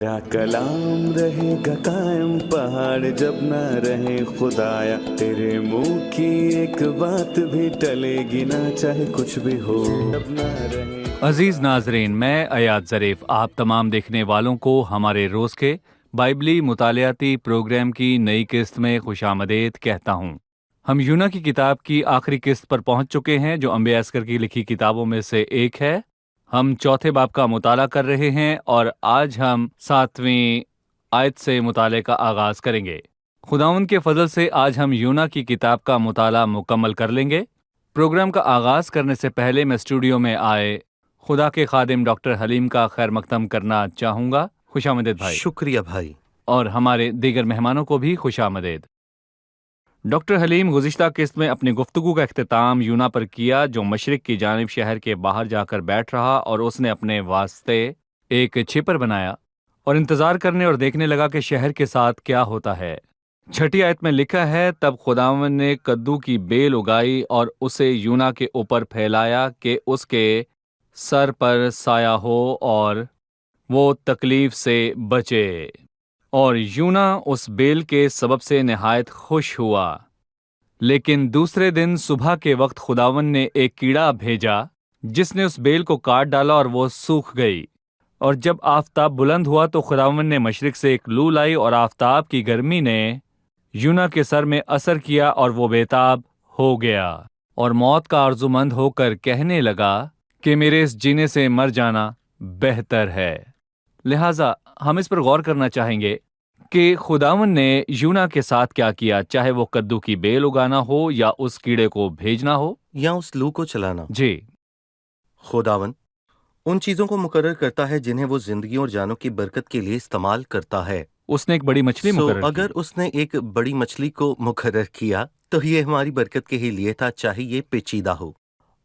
तेरा कलाम रहेगा कायम पहाड़ जब न रहे खुदाया, तेरे मुंह की एक बात भी टलेगी ना चाहे कुछ भी हो जब न रहे। अजीज नाजरीन, मैं अयाद ज़रीफ आप तमाम देखने वालों को हमारे रोज़ के बाइबली मुतालियाती प्रोग्राम की नई किस्त में खुशामदीद कहता हूँ। हम यूना की किताब की आखिरी किस्त पर पहुँच चुके हैं, जो अम्बिया अस्कर की लिखी किताबों में से एक है। हम चौथे बाब का मुताला कर रहे हैं और आज हम 7वीं आयत से मुताले का आगाज़ करेंगे। खुदावंद के फजल से आज हम यूना की किताब का मुताला मुकम्मल कर लेंगे। प्रोग्राम का आगाज़ करने से पहले मैं स्टूडियो में आए खुदा के खादिम डॉक्टर हलीम का खैर मकदम करना चाहूँगा। खुशामदीद भाई। शुक्रिया भाई। और हमारे दीगर मेहमानों को भी खुशामदीद। डॉक्टर हलीम गुज़िश्ता किस्त में अपनी गुफ्तगू का इख्तिताम यूना पर किया, जो मशरिक की जानिब शहर के बाहर जाकर बैठ रहा और उसने अपने वास्ते एक छिपर बनाया और इंतज़ार करने और देखने लगा कि शहर के साथ क्या होता है। 6ठी आयत में लिखा है, तब खुदावंद ने कद्दू की बेल उगाई और उसे यूना के ऊपर फैलाया कि उसके सर पर साया हो और वो तकलीफ से बचे। और यूना उस बेल के सबब से निहायत खुश हुआ। लेकिन दूसरे दिन सुबह के वक्त खुदावंद ने एक कीड़ा भेजा जिसने उस बेल को काट डाला और वो सूख गई। और जब आफताब बुलंद हुआ तो खुदावंद ने मशरिक से एक लू लाई और आफताब की गर्मी ने यूना के सर में असर किया और वो बेताब हो गया और मौत का आरजुमंद होकर कहने लगा कि मेरे इस जीने से मर जाना बेहतर है। लिहाजा हम इस पर गौर करना चाहेंगे कि खुदावंद ने यूना के साथ क्या किया, चाहे वो कद्दू की बेल उगाना हो या उस कीड़े को भेजना हो या उस लू को चलाना। जी, खुदावन उन चीजों को मुकर्रर करता है जिन्हें वो जिंदगी और जानों की बरकत के लिए इस्तेमाल करता है। उसने एक बड़ी मछली मुकर्रर अगर की। उसने एक बड़ी मछली को मुकर्रर किया तो ये हमारी बरकत के ही लिए था, चाहे ये पेचीदा हो।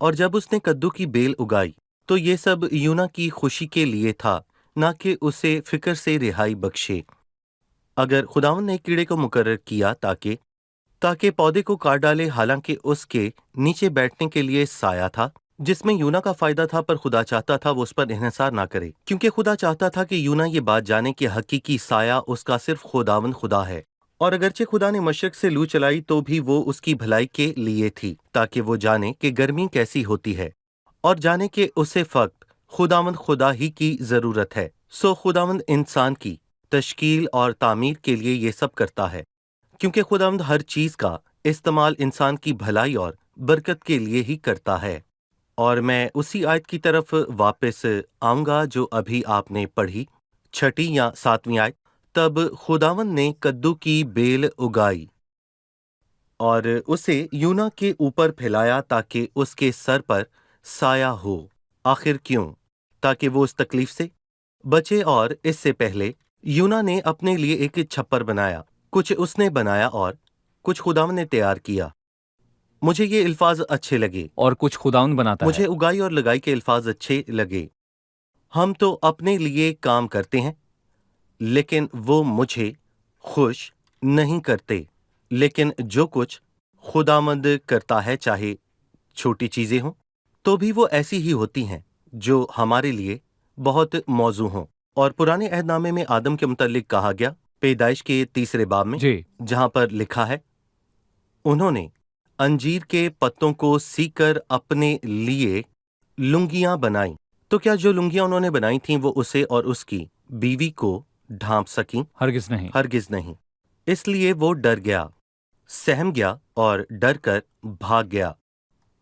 और जब उसने कद्दू की बेल उगाई तो ये सब यूना की खुशी के लिए था, ना कि उसे फिक्र से रिहाई बख्शे। अगर खुदावन ने एक कीड़े को मुकर्रर किया ताकि पौधे को काट डाले, हालांकि उसके नीचे बैठने के लिए साया था जिसमें यूना का फायदा था, पर खुदा चाहता था वो उस पर इन्हिसार ना करे, क्योंकि खुदा चाहता था कि यूना ये बात जाने कि हकीकी साया उसका सिर्फ खुदावन खुदा है। और अगरचे खुदा ने मशरक से लू चलाई तो भी वो उसकी भलाई के लिए थी, ताकि वो जाने कि गर्मी कैसी होती है और जाने कि उसे फक्त खुदावंद खुदा ही की जरूरत है। खुदावंद इंसान की तश्कील और तामीर के लिए ये सब करता है, क्योंकि खुदावंद हर चीज का इस्तेमाल इंसान की भलाई और बरकत के लिए ही करता है। और मैं उसी आयत की तरफ वापस आऊंगा जो अभी आपने पढ़ी, 6ठी या 7वीं आयत। तब खुदावंद ने कद्दू की बेल उगाई और उसे यूना के ऊपर फैलाया ताकि उसके सर पर साया हो। आखिर क्यों? ताकि वो उस तकलीफ से बचे। और इससे पहले यूना ने अपने लिए एक छप्पर बनाया। कुछ उसने बनाया और कुछ खुदावंद ने तैयार किया। मुझे ये अल्फाज अच्छे लगे। और कुछ खुदावंद बनाता मुझे है। उगाई और लगाई के अल्फाज अच्छे लगे। हम तो अपने लिए काम करते हैं, लेकिन वो मुझे खुश नहीं करते। लेकिन जो कुछ खुदावंद करता है, चाहे छोटी चीजें हों, तो भी वो ऐसी ही होती हैं जो हमारे लिए बहुत मौजू हों। और पुराने अहदनामे में आदम के मुतल्लिक कहा गया, पैदाइश के 3 बाब में, जी, जहां पर लिखा है, उन्होंने अंजीर के पत्तों को सीकर अपने लिए लुंगियां बनाई। तो क्या जो लुंगियां उन्होंने बनाई थीं वो उसे और उसकी बीवी को ढांप सकीं? हरगिज नहीं। हरगिज नहीं। इसलिए वो डर गया, सहम गया और डर कर भाग गया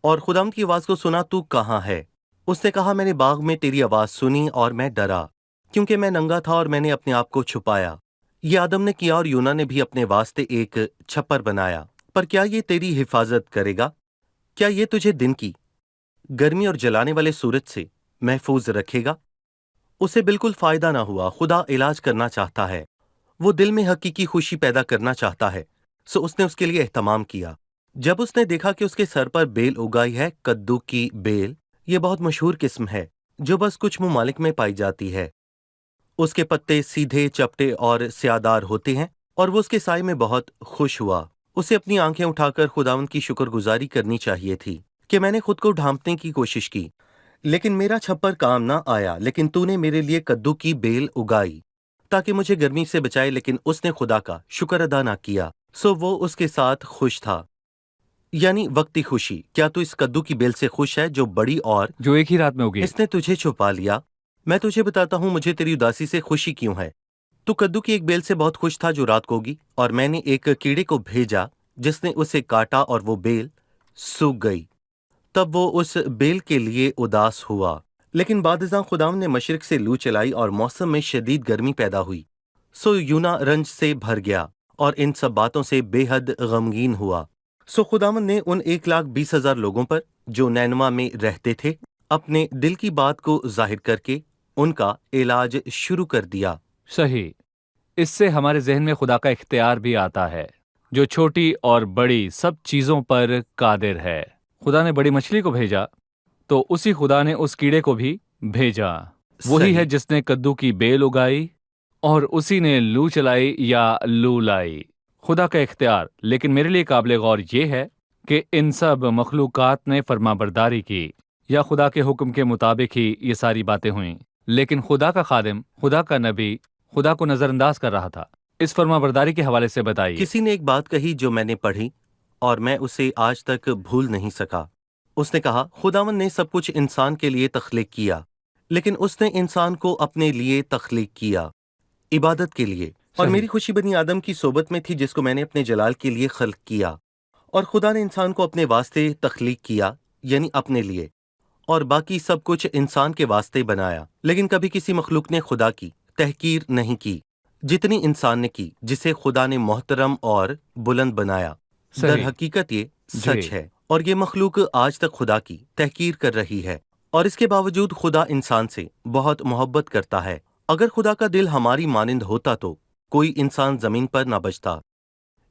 और खुदावंद की आवाज को सुना, तू कहाँ है? उसने कहा, मैंने बाग में तेरी आवाज सुनी और मैं डरा, क्योंकि मैं नंगा था और मैंने अपने आप को छुपाया। ये आदम ने किया और यूना ने भी अपने वास्ते एक छप्पर बनाया। पर क्या ये तेरी हिफाजत करेगा? क्या ये तुझे दिन की गर्मी और जलाने वाले सूरज से महफूज रखेगा? उसे बिल्कुल फायदा ना हुआ। खुदा इलाज करना चाहता है, वो दिल में हकीकी खुशी पैदा करना चाहता है। उसने उसके लिए एहतमाम किया। जब उसने देखा कि उसके सर पर बेल उगाई है, कद्दू की बेल, ये बहुत मशहूर किस्म है जो बस कुछ ममालिक में पाई जाती है। उसके पत्ते सीधे, चपटे और स्यादार होते हैं और वो उसके साए में बहुत खुश हुआ। उसे अपनी आंखें उठाकर खुदावंद की शुक्रगुजारी करनी चाहिए थी कि मैंने खुद को ढांपने की कोशिश की, लेकिन मेरा छप्पर काम ना आया, लेकिन तूने मेरे लिए कद्दू की बेल उगाई تاکہ مجھے گرمی سے بچائے، لیکن اس نے خدا کا شکر ادا نہ کیا، سو وہ اس کے ساتھ خوش تھا۔ یعنی وقتی خوشی۔ کیا تو اس کدو کی بیل سے خوش ہے جو بڑی اور جو ایک ہی رات میں اگی؟ اس نے تجھے چھپا لیا؟ میں تجھے بتاتا ہوں مجھے تیری اداسی سے خوشی کیوں ہے۔ تو کدو کی ایک بیل سے بہت خوش تھا جو رات کو اگی، اور میں نے ایک کیڑے کو بھیجا جس نے اسے کاٹا اور وہ بیل سوکھ گئی۔ تب وہ اس بیل کے لیے اداس ہوا۔ لیکن بعد ازاں خداوند نے مشرق سے لو چلائی اور موسم میں شدید گرمی پیدا ہوئی، سو یونا رنج سے بھر گیا اور ان سب باتوں سے بے حد غمگین ہوا۔ سو خداوند نے ان 1,20,000 لوگوں پر جو نینوا میں رہتے تھے اپنے دل کی بات کو ظاہر کر کے ان کا علاج شروع کر دیا۔ صحیح۔ اس سے ہمارے ذہن میں خدا کا اختیار بھی آتا ہے جو چھوٹی اور بڑی سب چیزوں پر قادر ہے۔ خدا نے بڑی مچھلی کو بھیجا تو اسی خدا نے اس کیڑے کو بھی بھیجا۔ وہی صحیح۔ ہے جس نے کدو کی بیل اگائی اور اسی نے لو چلائی یا لو لائی۔ خدا کا اختیار۔ لیکن میرے لیے قابل غور یہ ہے کہ ان سب مخلوقات نے فرما برداری کی یا خدا کے حکم کے مطابق ہی یہ ساری باتیں ہوئیں، لیکن خدا کا خادم، خدا کا نبی خدا کو نظر انداز کر رہا تھا۔ اس فرما برداری کے حوالے سے بتائیے۔ کسی نے ایک بات کہی جو میں نے پڑھی اور میں اسے آج تک بھول نہیں سکا۔ اس نے کہا خداوند نے سب کچھ انسان کے لیے تخلیق کیا، لیکن اس نے انسان کو اپنے لیے تخلیق کیا، عبادت کے لیے۔ اور صحیح۔ میری خوشی بنی آدم کی صحبت میں تھی جس کو میں نے اپنے جلال کے لیے خلق کیا۔ اور خدا نے انسان کو اپنے واسطے تخلیق کیا، یعنی اپنے لیے، اور باقی سب کچھ انسان کے واسطے بنایا۔ لیکن کبھی کسی مخلوق نے خدا کی تحقیر نہیں کی جتنی انسان نے کی، جسے خدا نے محترم اور بلند بنایا۔ صحیح۔ در حقیقت یہ سچ ہے، اور یہ مخلوق آج تک خدا کی تحقیر کر رہی ہے، اور اس کے باوجود خدا انسان سے بہت محبت کرتا ہے۔ اگر خدا کا دل ہماری مانند ہوتا تو کوئی انسان زمین پر نہ بچتا۔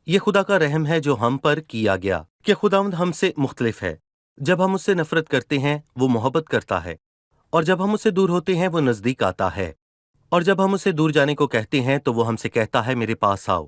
یہ خدا کا رحم ہے جو ہم پر کیا گیا کہ خداوند ہم سے مختلف ہے۔ جب ہم اس سے نفرت کرتے ہیں وہ محبت کرتا ہے، اور جب ہم اس سے دور ہوتے ہیں وہ نزدیک آتا ہے۔ اور جب ہم اسے دور جانے کو کہتے ہیں تو وہ ہم سے کہتا ہے میرے پاس آؤ۔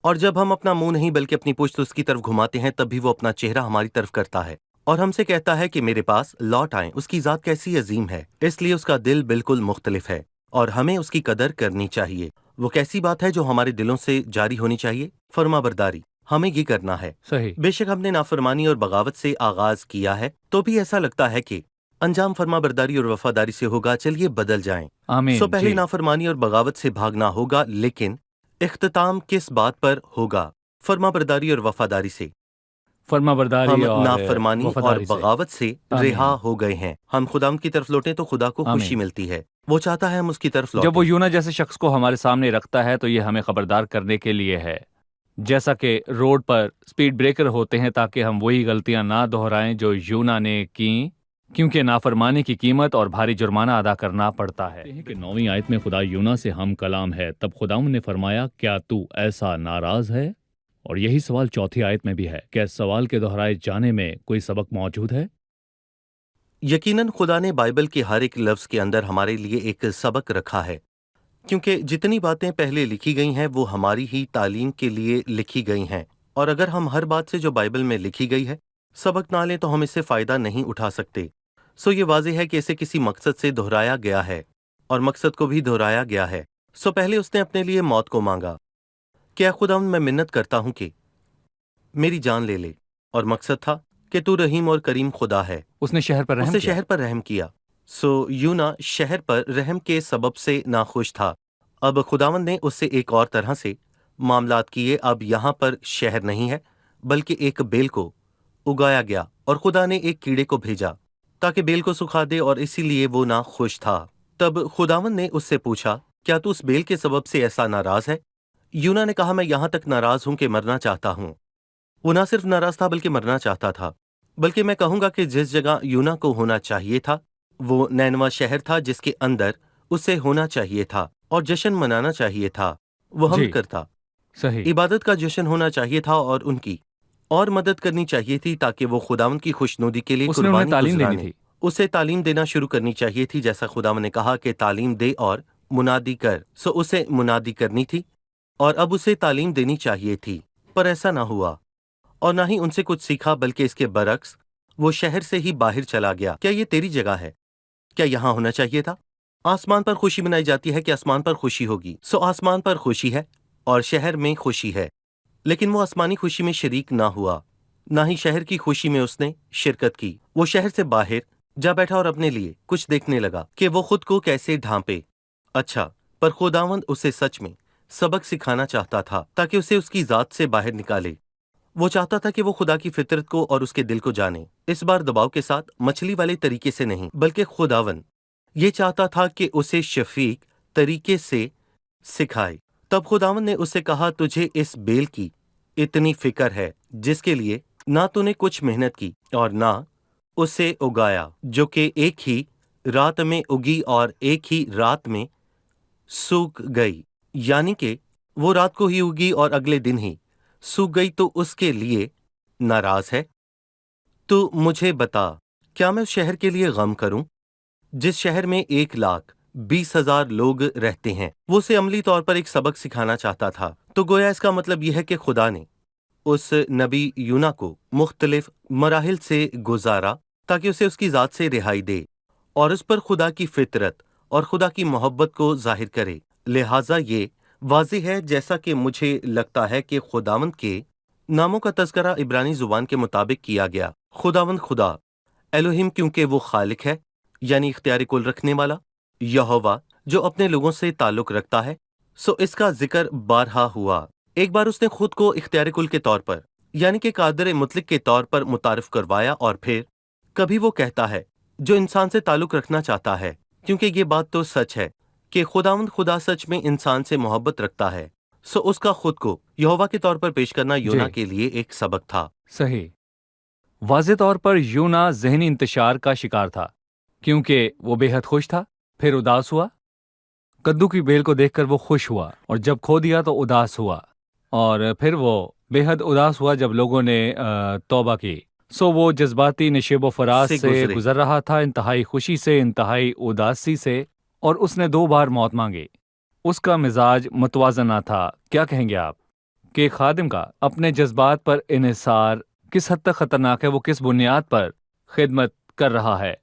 اور جب ہم اپنا منہ نہیں بلکہ اپنی پشت اس کی طرف گھماتے ہیں تب بھی وہ اپنا چہرہ ہماری طرف کرتا ہے اور ہم سے کہتا ہے کہ میرے پاس لوٹ آئیں۔ اس کی ذات کیسی عظیم ہے، اس لیے اس کا دل بالکل مختلف ہے اور ہمیں اس کی قدر کرنی چاہیے۔ وہ کیسی بات ہے جو ہمارے دلوں سے جاری ہونی چاہیے؟ فرما برداری۔ ہمیں یہ کرنا ہے۔ صحیح۔ بے شک ہم نے نافرمانی اور بغاوت سے آغاز کیا ہے، تو بھی ایسا لگتا ہے کہ انجام فرما برداری اور وفاداری سے ہوگا۔ چلیے بدل جائیں۔ آمین۔ سو پہلے جی۔ نافرمانی اور بغاوت سے بھاگنا ہوگا، لیکن اختتام کس بات پر ہوگا؟ فرما برداری اور وفاداری سے۔ فرما برداری ہم اور نافرمانی اور وفاداری سے۔ بغاوت سے آمین۔ رہا ہو گئے ہیں۔ ہم خدا کی طرف لوٹیں تو خدا کو خوشی آمین۔ ملتی ہے، وہ چاہتا ہے ہم اس کی طرف لوٹیں۔ جب وہ یونا جیسے شخص کو ہمارے سامنے رکھتا ہے تو یہ ہمیں خبردار کرنے کے لیے ہے، جیسا کہ روڈ پر سپیڈ بریکر ہوتے ہیں تاکہ ہم وہی غلطیاں نہ دہرائیں جو یونا نے کیں، کیونکہ نافرمانی کی قیمت اور بھاری جرمانہ ادا کرنا پڑتا ہے۔ کہ 9ویں آیت میں خدا یونا سے ہم کلام ہے، تب خداوند نے فرمایا کیا تو ایسا ناراض ہے؟ اور یہی سوال 4 آیت میں بھی ہے۔ کیا اس سوال کے دہرائے جانے میں کوئی سبق موجود ہے؟ یقیناً خدا نے بائبل کے ہر ایک لفظ کے اندر ہمارے لیے ایک سبق رکھا ہے، کیونکہ جتنی باتیں پہلے لکھی گئی ہیں وہ ہماری ہی تعلیم کے لیے لکھی گئی ہیں، اور اگر ہم ہر بات سے جو بائبل میں لکھی گئی ہے سبق نہ لیں تو ہم اس سے فائدہ نہیں اٹھا سکتے۔ سو یہ واضح ہے کہ اسے کسی مقصد سے دہرایا گیا ہے، اور مقصد کو بھی دہرایا گیا ہے۔ سو پہلے اس نے اپنے لیے موت کو مانگا کہ اے خداوند میں منت کرتا ہوں کہ میری جان لے لے، اور مقصد تھا کہ تو رحیم اور کریم خدا ہے۔ اس نے شہر پر اس رحم نے کیا۔ شہر پر رحم کیا۔ سو یونا شہر پر رحم کے سبب سے ناخوش تھا۔ اب خداوند نے اس سے ایک اور طرح سے معاملات کیے۔ اب یہاں پر شہر نہیں ہے بلکہ ایک بیل کو اگایا گیا، اور خدا نے ایک کیڑے کو بھیجا تاکہ بیل کو سکھا دے، اور اسی لیے وہ ناخوش تھا۔ تب خداوند نے اس سے پوچھا کیا تو اس بیل کے سبب سے ایسا ناراض ہے؟ یونا نے کہا میں یہاں تک ناراض ہوں کہ مرنا چاہتا ہوں۔ وہ نہ صرف ناراض تھا بلکہ مرنا چاہتا تھا، بلکہ میں کہوں گا کہ جس جگہ یونا کو ہونا چاہیے تھا وہ نینوا شہر تھا، جس کے اندر اسے ہونا چاہیے تھا اور جشن منانا چاہیے تھا۔ وہ حمد کرتا، صحیح۔ عبادت کا جشن ہونا چاہیے تھا، اور ان کی اور مدد کرنی چاہیے تھی تاکہ وہ خداوند کی خوشنودی کے لیے اس نے انہیں قربانی تعلیم دینی گزرانے۔ تھی۔ اسے تعلیم دینا شروع کرنی چاہیے تھی، جیسا خداوند نے کہا کہ تعلیم دے اور منادی کر۔ سو اسے منادی کرنی تھی اور اب اسے تعلیم دینی چاہیے تھی، پر ایسا نہ ہوا، اور نہ ہی ان سے کچھ سیکھا، بلکہ اس کے برعکس وہ شہر سے ہی باہر چلا گیا۔ کیا یہ تیری جگہ ہے؟ کیا یہاں ہونا چاہیے تھا؟ आसमान पर खुशी मनाई जाती है कि आसमान पर खुशी होगी, सो आसमान पर खुशी है और शहर में खुशी है, लेकिन वो आसमानी खुशी में शरीक ना हुआ, ना ही शहर की खुशी में उसने शिरकत की। वो शहर से बाहर जा बैठा और अपने लिए कुछ देखने लगा कि वो खुद को कैसे ढांपे। अच्छा, पर खुदावंद उसे सच में सबक सिखाना चाहता था ताकि उसे उसकी जात से बाहर निकाले। वो चाहता था कि वो खुदा की फितरत को और उसके दिल को जाने, इस बार दबाव के साथ, मछली वाले तरीके से नहीं, बल्कि खुदावन ये चाहता था कि उसे शफीक तरीके से सिखाए। तब खुदावन ने उससे कहा, तुझे इस बेल की इतनी फिक्र है जिसके लिए ना तूने कुछ मेहनत की और ना उसे उगाया, जो कि एक ही रात में उगी और एक ही रात में सूख गई। यानी कि वो रात को ही उगी और अगले दिन ही सूख गई, तो उसके लिए नाराज है। तो मुझे बता, क्या मैं उस शहर के लिए गम करूं जिस शहर में 1,20,000 लोग रहते हैं? वो उसे अमली तौर पर एक सबक सिखाना चाहता था। तो गोया इसका मतलब यह है कि खुदा ने उस नबी यूना को मुख्तलिफ मराहिल से गुजारा ताकि उसे उसकी जात से रिहाई दे और उस पर खुदा की फितरत और खुदा की मोहब्बत को जाहिर करे। लिहाजा ये वाज़ेह है, जैसा कि मुझे लगता है, कि खुदावंद के नामों का तज़करा इब्रानी जुबान के मुताबिक किया गया। खुदावंद खुदा एलोहिम, क्योंकि वो खालिक है, यानी इख्तियारी कुल रखने वाला, यहोवा जो अपने लोगों से ताल्लुक रखता है। सो इसका जिक्र बारहा हुआ। एक बार उसने खुद को इख्तियारी कुल के तौर पर, यानी कि कादर मुतलक के तौर पर मुतारिफ करवाया, और फिर कभी वो कहता है जो इंसान से ताल्लुक रखना चाहता है, क्योंकि ये बात तो सच है कि खुदावंद खुदा सच में इंसान से मोहब्बत रखता है। सो उसका खुद को यहोवा के तौर पर पेश करना यूना के लिए एक सबक था। सही। वाज़े तौर पर यूना ज़हनी इंतशार का शिकार था, क्योंकि वो बेहद खुश था, फिर उदास हुआ। कद्दू की बेल को देखकर वो खुश हुआ, और जब खो दिया तो उदास हुआ, और फिर वो बेहद उदास हुआ जब लोगों ने तौबा की। सो वो जज्बाती नशेबो फराज से गुजर रहा था, इंतहाई खुशी से, इंतहाई उदासी से, और उसने 2 बार मौत मांगी। उसका मिजाज मुतवाज़ना था। क्या कहेंगे आप कि खादिम का अपने जज्बात पर इन्हिसार किस हद तक खतरनाक है? वो किस बुनियाद पर खिदमत कर रहा है?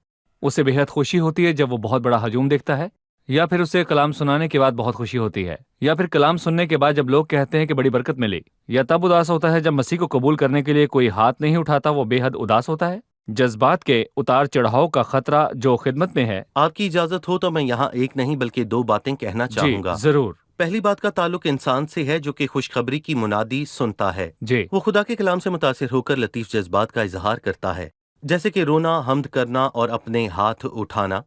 उसे बेहद खुशी होती है जब वो बहुत बड़ा हजूम देखता है, या फिर उसे कलाम सुनाने के बाद बहुत खुशी होती है, या फिर कलाम सुनने के बाद जब लोग कहते हैं कि बड़ी बरकत मिली, या तब उदास होता है जब मसीह को कबूल करने के लिए कोई हाथ नहीं उठाता, वो बेहद उदास होता है। जज्बात के उतार चढ़ाव का खतरा जो खिदमत में है। आपकी इजाजत हो तो मैं यहाँ एक नहीं बल्कि 2 बातें कहना चाहूंगा। जरूर। पहली बात का ताल्लुक इंसान से है जो कि खुशखबरी की मुनादी सुनता है। जी। वो खुदा के कलाम से मुतासिर होकर लतीफ जज्बात का इजहार करता है, जैसे कि रोना, हमद करना और अपने हाथ उठाना,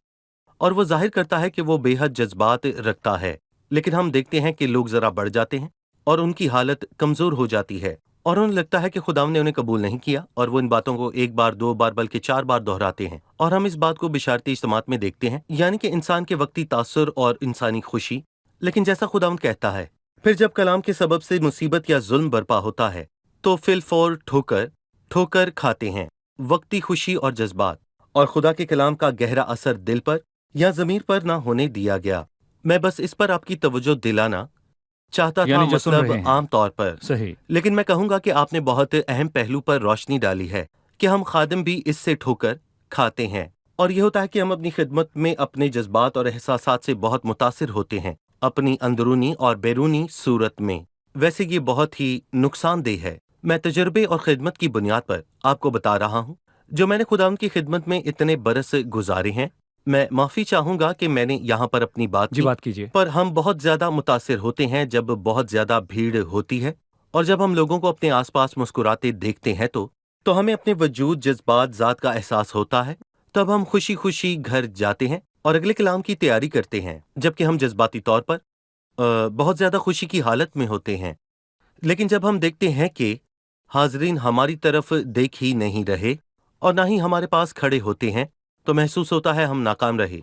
और वो जाहिर करता है कि वो बेहद जज्बात रखता है। लेकिन हम देखते हैं कि लोग जरा बढ़ जाते हैं और उनकी हालत कमजोर हो जाती है, और उन्हें लगता है कि खुदा ने उन्हें कबूल नहीं किया, और वो इन बातों को 1 बार 2 बार बल्कि 4 बार दोहराते हैं। और हम इस बात को बिशारती इज्तिमात में देखते हैं, यानी कि इंसान के वक्ती तासुर और इंसानी खुशी। लेकिन जैसा खुदावंद कहता है, फिर जब कलाम के सबब से मुसीबत या जुल्म बर्पा होता है तो फिलफौर ठोकर खाते हैं वक्ती खुशी और जज्बात, और खुदा के कलाम का गहरा असर दिल पर या ज़मीर पर ना होने दिया गया। मैं बस इस पर आपकी तवज्जो दिलाना चाहता था, मतलब आम तौर पर। सही। लेकिन मैं कहूंगा कि आपने बहुत अहम पहलू पर रोशनी डाली है कि हम खादिम भी इससे ठोकर खाते हैं, और यह होता है कि हम अपनी खिदमत में अपने जज्बात और एहसासात से बहुत मुतासिर होते हैं, अपनी अंदरूनी और बैरूनी सूरत में। वैसे ये बहुत ही नुकसानदेह है। मैं तजर्बे और खिदमत की बुनियाद पर आपको बता रहा हूँ, जो मैंने खुदावंद की खिदमत में इतने बरस गुजारे हैं। मैं माफी चाहूंगा कि मैंने यहाँ पर अपनी बात कीजिए। पर हम बहुत ज्यादा मुतासिर होते हैं जब बहुत ज्यादा भीड़ होती है, और जब हम लोगों को अपने आसपास मुस्कुराते देखते हैं तो हमें अपने वजूद, जज्बात, जात का एहसास होता है। तब हम खुशी खुशी घर जाते हैं और अगले कलाम की तैयारी करते हैं, जबकि हम जज्बाती तौर पर बहुत ज्यादा खुशी की हालत में होते हैं। लेकिन जब हम देखते हैं कि हाजरीन हमारी तरफ देख ही नहीं रहे और ना ही हमारे पास खड़े होते हैं, तो महसूस होता है हम नाकाम रहे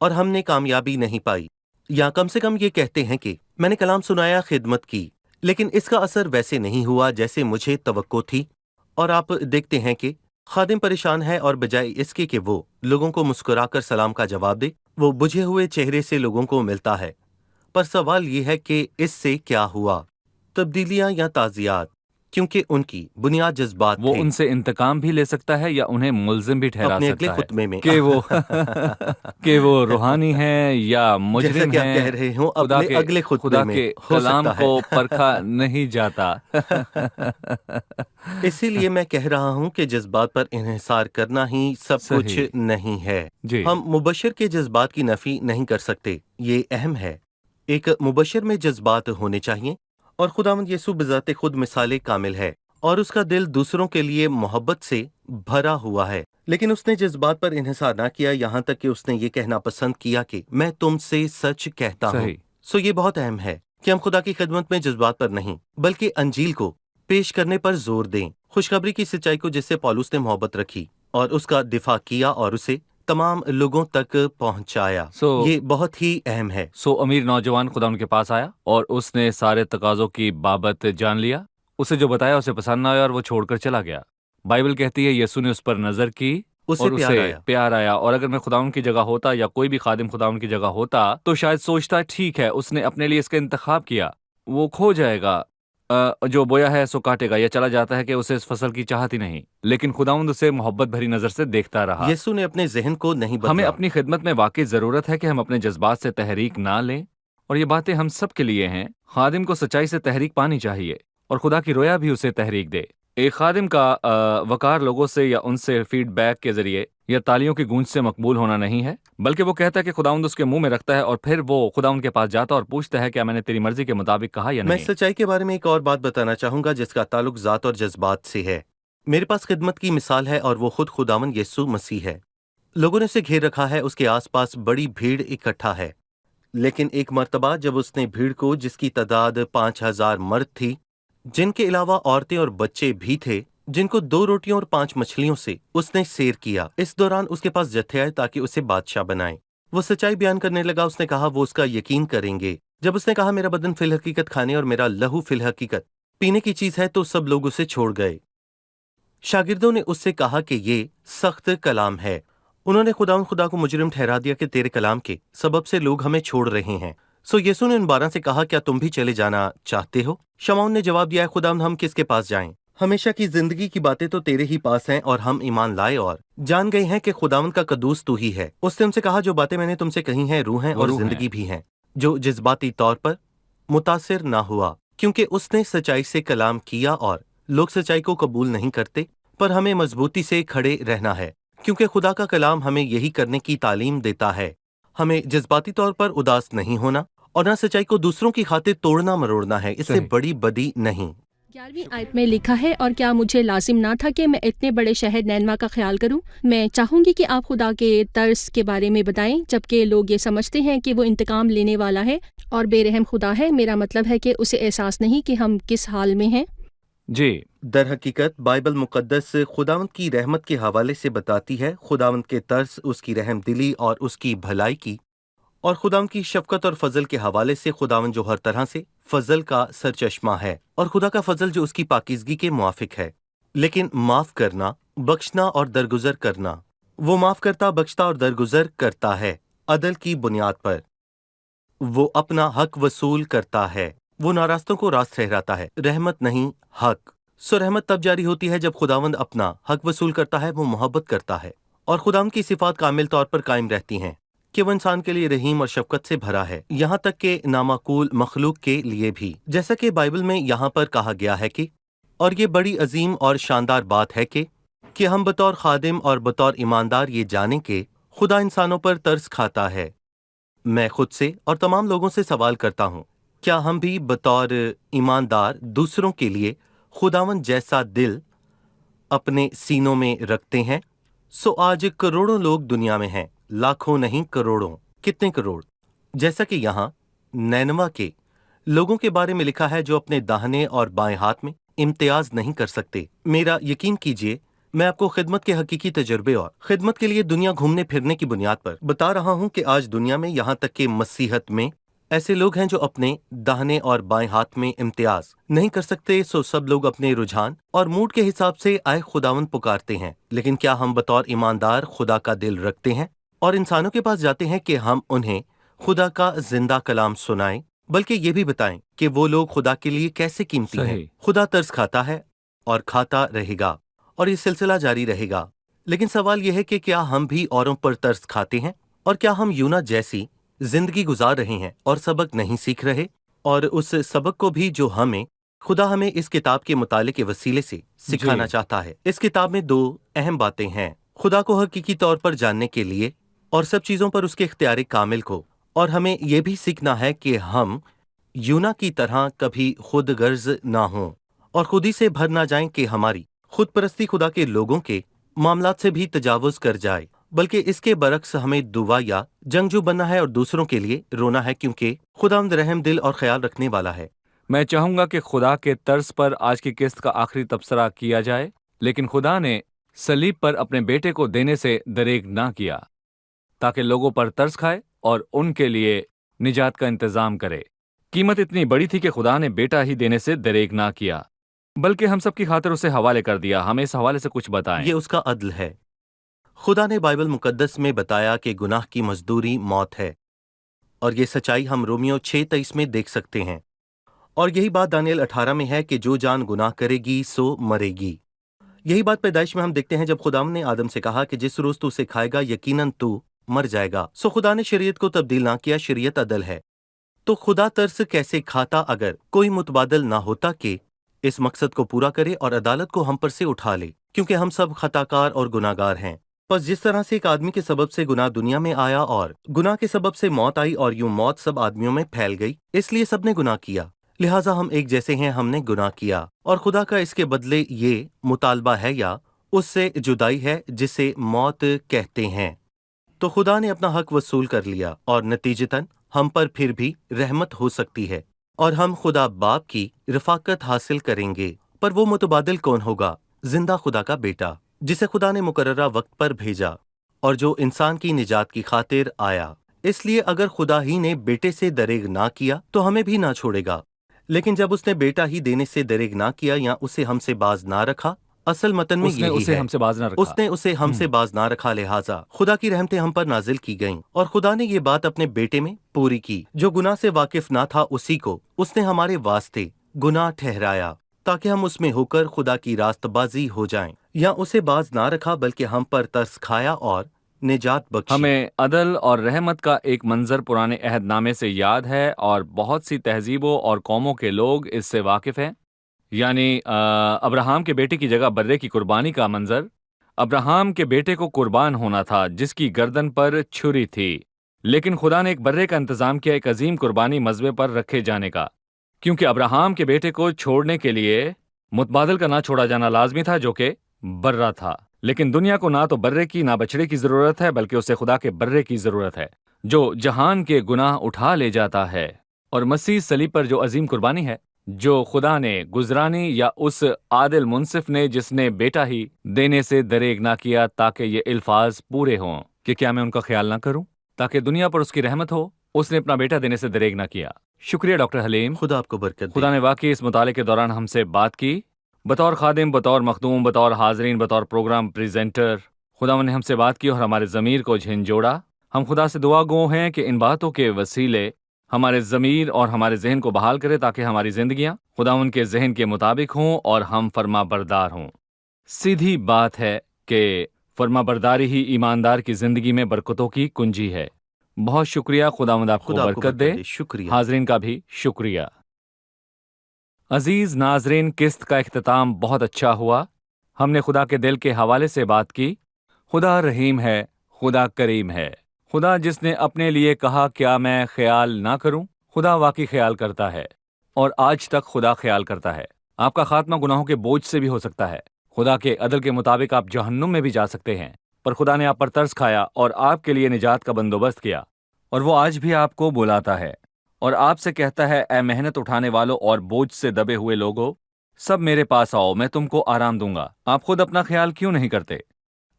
और हमने कामयाबी नहीं पाई। या कम से कम ये कहते हैं कि मैंने कलाम सुनाया, खिदमत की, लेकिन इसका असर वैसे नहीं हुआ जैसे मुझे तवक्को थी। और आप देखते हैं कि खादिम परेशान है, और बजाय इसके कि वो लोगों को मुस्कुराकर सलाम का जवाब दे, वो बुझे हुए चेहरे से लोगों को मिलता है। पर सवाल ये है कि इससे क्या हुआ? तब्दीलियां या ताज़ियात? क्योंकि उनकी बुनियाद जज्बात वो थे। उनसे इंतकाम भी ले सकता है या उन्हें मुल्जिम भी ठहरा अपने अगले सकता है खुतबे में कि वो रूहानी है या जैसा मुजरिम कि आप कह है। रहे हो, अपने अगले खुतबे खुदा में के हो कलाम सकता है। को परखा नहीं जाता। इसीलिए मैं कह रहा हूं कि जज्बात पर इन्हिसार करना ही सब कुछ सही नहीं है। जी। हम मुबशर के जज्बात की नफी नहीं कर सकते, ये अहम है। एक मुबशर में जज्बात होने चाहिए, और खुदावंद यीशु बजाते खुद मिसाले कामिल है और उसका दिल दूसरों के लिए मोहब्बत से भरा हुआ है। लेकिन उसने जज्बात पर इन्हिसार ना किया, यहाँ तक कि उसने ये कहना पसंद किया कि मैं तुमसे सच कहता हूँ। सही सो ये बहुत अहम है कि हम खुदा की खिदमत में जज्बात पर नहीं बल्कि अंजील को पेश करने पर जोर दें, खुशखबरी की सच्चाई को जिससे पौलुस ने मोहब्बत रखी और उसका दिफा किया और उसे तमाम लोगों तक पहुंचाया। ये बहुत ही अहम है। अमीर नौजवान खुदा उनके पास आया और उसने सारे तकाजों की बाबत जान लिया। उसे जो बताया उसे पसंद ना आया और वो छोड़कर चला गया। बाइबल कहती है यीशु ने उस पर नजर की उसे और प्यार उसे आया। प्यार आया। और अगर मैं खुदाउन की जगह होता या कोई भी खादिम खुदाउन की जगह होता तो शायद सोचता ठीक है, उसने अपने लिए इसका इंतखाब किया, वो खो जाएगा, जो बोया है सो काटेगा, या चला जाता है कि उसे इस फसल की चाहत ही नहीं। लेकिन खुदाउंद उसे मोहब्बत भरी नजर से देखता रहा। यीशु ने अपने जहन को नहीं बदला। हमें अपनी खिदमत में वाकई जरूरत है कि हम अपने जज्बात से तहरीक ना लें, और ये बातें हम सब के लिए हैं। खादिम को सच्चाई से तहरीक पानी चाहिए और खुदा की रोया भी उसे तहरीक दे। एक खादिम का वकार लोगों से या उनसे फीडबैक के जरिए या तालियों की गूंज से मकबूल होना नहीं है, बल्कि वो कहता है कि खुदाउंद उसके मुंह में रखता है और फिर वो खुदाउंद के पास जाता और पूछता है क्या मैंने तेरी मर्जी के मुताबिक कहा या मैं नहीं। सच्चाई के बारे में एक और बात बताना चाहूंगा जिसका ताल्लुक जात और जज्बात से है। मेरे पास खिदमत की मिसाल है और वो खुद खुदावंद यीशु मसीह है। लोगों ने उसे घेर रखा है, उसके आसपास बड़ी भीड़ इकट्ठा है। लेकिन एक मर्तबा जब उसने भीड़ को, जिसकी तादाद 5000 मर्द थी, जिनके अलावा औरतें और बच्चे भी थे, जिनको 2 रोटियों और 5 मछलियों से उसने सैर किया, इस दौरान उसके पास जत्थे आए ताकि उसे बादशाह बनाए। वो सच्चाई बयान करने लगा। उसने कहा वो उसका यकीन करेंगे। जब उसने कहा मेरा बदन फिल हकीकत खाने और मेरा लहू फिल हकीकत पीने की चीज है, तो सब लोग उसे छोड़ गए। शागिर्दों ने उससे कहा कि ये सख्त कलाम है। उन्होंने खुदा को मुजरिम ठहरा दिया कि तेरे कलाम के सबब से लोग हमें छोड़ रहे हैं। सो यीशु ने उन 12 से कहा क्या तुम भी चले जाना चाहते हो? शमौन ने जवाब दिया, खुदावंद हम किसके पास जाएं? हमेशा की जिंदगी की बातें तो तेरे ही पास हैं और हम ईमान लाए और जान गए हैं कि खुदावंद का कदूस तू ही है। उसने उनसे कहा जो बातें मैंने तुमसे कही हैं रूह हैं और जिंदगी भी हैं। जो जज्बाती तौर पर मुतासिर ना हुआ, क्योंकि उसने सच्चाई से कलाम किया और लोग सच्चाई को कबूल नहीं करते, पर हमें मजबूती से खड़े रहना है क्योंकि खुदा का कलाम हमें यही करने की तालीम देता है। हमें जज्बाती तौर पर उदास नहीं होना और न सच्चाई को दूसरों की खातिर तोड़ना मरोड़ना है, इससे बड़ी बदी नहीं। 11वीं आयत में लिखा है, और क्या मुझे लाजिम ना था कि मैं इतने बड़े शहर नैनवा का ख्याल करूं? मैं चाहूंगी कि आप खुदा के तर्स के बारे में बताएं, जबकि लोग ये समझते हैं कि वो इंतकाम लेने वाला है और बेरहम खुदा है। मेरा मतलब है कि उसे एहसास नहीं कि हम किस हाल में हैं। जी, दर हकीकत बाइबल मुकद्दस खुदावंद की रहमत के हवाले से बताती है, खुदावंद के तर्स, उसकी रहम दिली और उसकी भलाई की, और खुदावंद की शफकत और फजल के हवाले से खुदावंद जो हर तरह से फजल का सरचश्मा है, और खुदा का फजल जो उसकी पाकीज़गी के मुआफिक है। लेकिन माफ करना, बख्शना और दरगुजर करना, वो माफ करता, बख्शता और दरगुजर करता है अदल की बुनियाद पर। वो अपना हक वसूल करता है, वो नारास्तों को रास्त ठहराता है, रहमत नहीं हक। सो रहमत तब जारी होती है जब खुदावंद अपना हक वसूल करता है, वो मोहब्बत करता है, और खुदावंद की सिफात कामिल तौर पर कायम रहती हैं कि वो इंसान के लिए रहीम और शफकत से भरा है, यहाँ तक के नामाकूल मखलूक के लिए भी। जैसा कि बाइबल में यहाँ पर कहा गया है कि, और ये बड़ी अजीम और शानदार बात है कि हम बतौर खादिम और बतौर ईमानदार ये जानें कि खुदा इंसानों पर तरस खाता है। मैं खुद से और तमाम लोगों से सवाल करता हूँ, क्या हम भी बतौर ईमानदार दूसरों के लिए खुदावंद जैसा दिल अपने सीनों में रखते हैं? सो आज करोड़ों लोग दुनिया में हैं, लाखों नहीं करोड़ों। कितने करोड़? जैसा कि यहाँ नैनवा के लोगों के बारे में लिखा है जो अपने दाहिने और बाएं हाथ में इम्तियाज नहीं कर सकते। मेरा यकीन कीजिए, मैं आपको खिदमत के हकीकी तजुर्बे और खिदमत के लिए दुनिया घूमने फिरने की बुनियाद पर बता रहा हूँ कि आज दुनिया में, यहाँ तक कि मसीहत में, ऐसे लोग हैं जो अपने दाहिने और बाएं हाथ में इम्तियाज नहीं कर सकते। सो सब लोग अपने रुझान और मूड के हिसाब से आए खुदावंद पुकारते हैं। लेकिन क्या हम बतौर ईमानदार खुदा का दिल रखते हैं और इंसानों के पास जाते हैं कि हम उन्हें खुदा का जिंदा कलाम सुनाएं? बल्कि ये भी बताएं कि वो लोग खुदा के लिए कैसे कीमती हैं। सही। खुदा तरस खाता है और खाता रहेगा, और ये सिलसिला जारी रहेगा। लेकिन सवाल यह है कि क्या हम भी औरों पर तरस खाते हैं, और क्या हम यूना जैसी जिंदगी गुजार रहे हैं और सबक नहीं सीख रहे, और उस सबक को भी जो खुदा हमें इस किताब के मुताले के वसीले से सिखाना जी। चाहता है। इस किताब में दो अहम बातें हैं: खुदा को हकीकी तौर पर जानने के लिए और सब चीजों पर उसके इख्तियार कामिल को। और हमें यह भी सीखना है कि हम यूना की तरह कभी खुद गर्ज ना हों और खुदी से भर ना जाएं कि हमारी खुद परस्ती खुदा के लोगों के मामलात से भी तजावुज कर जाए, बल्कि इसके बरक्स हमें दुआ या जंगजू बनना है और दूसरों के लिए रोना है, क्योंकि खुदावंद रहम दिल और ख्याल रखने वाला है। मैं चाहूंगा कि खुदा के तर्ज पर आज की किस्त का आखिरी तबसरा किया जाए। लेकिन खुदा ने सलीब पर अपने बेटे को देने से दरेग ना किया ताकि लोगों पर तरस खाए और उनके लिए निजात का इंतजाम करे। कीमत इतनी बड़ी थी कि खुदा ने बेटा ही देने से दरेग ना किया, बल्कि हम सबकी खातिर उसे हवाले कर दिया। हमें इस हवाले से कुछ बताएं। ये उसका अदल है। खुदा ने बाइबल मुकद्दस में बताया कि गुनाह की मजदूरी मौत है, और ये सच्चाई हम रोमियो 6:23 में देख सकते हैं। और यही बात दानियल 18 में है कि जो जान गुनाह करेगी सो मरेगी। यही बात पैदाइश में हम देखते हैं, जब खुदाम ने आदम से कहा कि जिस रोज तू उसे खाएगा यकीनन तू मर जाएगा। सो खुदा ने शरीयत को तब्दील ना किया, शरीयत अदल है। तो खुदा तरस कैसे खाता अगर कोई मुतबादल ना होता कि इस मकसद को पूरा करे और अदालत को हम पर से उठा ले, क्योंकि हम सब खताकार और गुनाहगार हैं। बस जिस तरह से एक आदमी के सबब से गुनाह दुनिया में आया और गुनाह के सबब से मौत आई, और यूं मौत सब आदमियों में फैल गई, इसलिए सबने गुनाह किया, लिहाजा हम एक जैसे हैं, हमने गुनाह किया। और खुदा का इसके बदले ये मुतालबा है या उससे जुदाई है जिसे मौत कहते हैं। तो खुदा ने अपना हक वसूल कर लिया, और नतीजतन हम पर फिर भी रहमत हो सकती है और हम खुदा बाप की रफाकत हासिल करेंगे। पर वो मुतबादिल कौन होगा? जिंदा खुदा का बेटा, जिसे खुदा ने मुकर्ररा वक्त पर भेजा और जो इंसान की निजात की खातिर आया। इसलिए अगर खुदा ही ने बेटे से दरेग ना किया तो हमें भी ना छोड़ेगा। लेकिन जब उसने बेटा ही देने से दरेग ना किया या उसे हमसे बाज ना रखा, असल मतन में उसने यही उसे है, हमसे बाज ना रखा। उसने उसे हमसे बाज ना रखा, लिहाजा खुदा की रहमतें हम पर नाजिल की गईं। और खुदा ने ये बात अपने बेटे में पूरी की। जो गुनाह से वाकिफ ना था उसी को उसने हमारे वास्ते गुनाह ठहराया, ताकि हम उसमें होकर खुदा की रास्तबाजी हो जाएं। या उसे बाज ना रखा बल्कि हम पर तरस खाया और निजात बख्शी। हमें अदल और रहमत का एक मंजर पुराने अहदनामे से याद है, और बहुत सी तहजीबों और कौमों के लोग इससे वाकिफ हैं। यानी अब्राहम के बेटे की जगह बर्रे की कुर्बानी का मंजर। अब्राहम के बेटे को कुर्बान होना था जिसकी गर्दन पर छुरी थी, लेकिन खुदा ने एक बर्रे का इंतजाम किया, एक अजीम कुर्बानी मज़बे पर रखे जाने का, क्योंकि अब्राहम के बेटे को छोड़ने के लिए मुतबादल का ना छोड़ा जाना लाजमी था, जो कि बर्रा था। लेकिन दुनिया को ना तो बर्रे की ना बछड़े की जरूरत है, बल्कि उसे खुदा के बर्रे की जरूरत है जो जहान के गुनाह उठा ले जाता है। और मसीह सलीब पर जो अजीम कुर्बानी है जो खुदा ने गुजरानी या उस आदिल मुंसिफ ने जिसने बेटा ही देने से दरेग ना किया, ताकि ये अल्फाज पूरे हों कि क्या मैं उनका ख्याल ना करूं ताकि दुनिया पर उसकी रहमत हो। उसने अपना बेटा देने से दरेग ना किया। शुक्रिया डॉक्टर हलीम, खुदा आपको बरकत दे। खुदा ने वाकई इस मुताले के दौरान हमसे बात की, बतौर खादिम, बतौर मखदूम, बतौर हाजरीन, बतौर प्रोग्राम प्रेजेंटर। खुदा ने हमसे बात की और हमारे ज़मीर को झिंझोड़ा। हम खुदा से दुआ गो हैं कि इन बातों के वसीले हमारे ज़मीर और हमारे जहन को बहाल करे, ताकि हमारी ज़िंदगियाँ खुदा उनके जहन के मुताबिक हों और हम फर्मा बरदार हों। सीधी बात है कि फर्मा बरदारी ही ईमानदार की ज़िंदगी में बरकतों की कुंजी है। बहुत शुक्रिया। खुदावंद आपको खुदा आपको बरकत दे। शुक्रिया। हाजरीन का भी शुक्रिया। अजीज नाजरीन, किस्त का इख्तिताम बहुत अच्छा हुआ। हमने खुदा के दिल के हवाले से बात की। खुदा रहीम है, खुदा करीम है। खुदा जिसने अपने लिए कहा क्या मैं ख्याल ना करूं, खुदा वाकई ख्याल करता है और आज तक खुदा ख्याल करता है। आपका खात्मा गुनाहों के बोझ से भी हो सकता है। खुदा के अदल के मुताबिक आप जहन्नुम में भी जा सकते हैं, पर खुदा ने आप पर तरस खाया और आपके लिए निजात का बंदोबस्त किया। और वो आज भी आपको बुलाता है और आपसे कहता है, ऐ मेहनत उठाने वालों और बोझ से दबे हुए लोगों, सब मेरे पास आओ, मैं तुमको आराम दूंगा। आप खुद अपना ख्याल क्यों नहीं करते?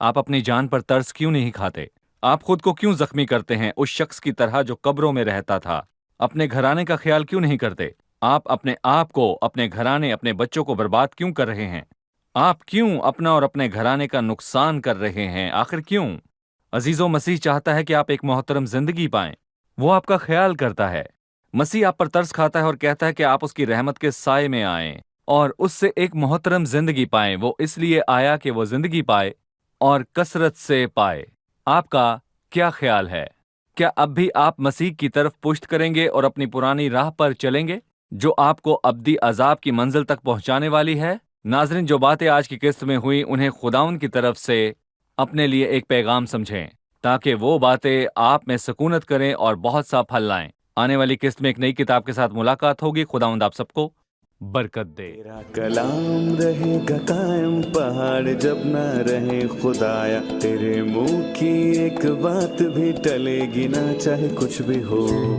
आप अपनी जान पर तरस क्यों नहीं खाते? आप खुद को क्यों जख्मी करते हैं उस शख्स की तरह जो कब्रों में रहता था? अपने घराने का ख्याल क्यों नहीं करते? आप अपने आप को, अपने घराने, अपने बच्चों को बर्बाद क्यों कर रहे हैं? आप क्यों अपना और अपने घराने का नुकसान कर रहे हैं? आखिर क्यों? अजीजों, मसीह चाहता है कि आप एक मोहतरम जिंदगी पाएं। वो आपका ख्याल करता है। مسیح آپ پر ترس کھاتا ہے اور کہتا ہے کہ آپ اس کی رحمت کے سائے میں آئیں اور اس سے ایک محترم زندگی پائیں۔ وہ اس لیے آیا کہ وہ زندگی پائے اور کثرت سے پائے۔ آپ کا کیا خیال ہے؟ کیا اب بھی آپ مسیح کی طرف پشت کریں گے اور اپنی پرانی راہ پر چلیں گے جو آپ کو ابدی عذاب کی منزل تک پہنچانے والی ہے؟ ناظرین، جو باتیں آج کی قسط میں ہوئیں انہیں خداوند کی طرف سے اپنے لیے ایک پیغام سمجھیں تاکہ وہ باتیں آپ میں سکونت کریں اور بہت سا پھل لائیں۔ آنے والی قسط میں ایک نئی کتاب کے ساتھ ملاقات ہوگی۔ خداوند آپ سب کو برکت دے۔ تیرا کلام رہے گا قائم، پہاڑ جب نہ رہے خدایا، تیرے منہ کی ایک بات بھی ٹلے گی نہ، چاہے کچھ بھی ہو۔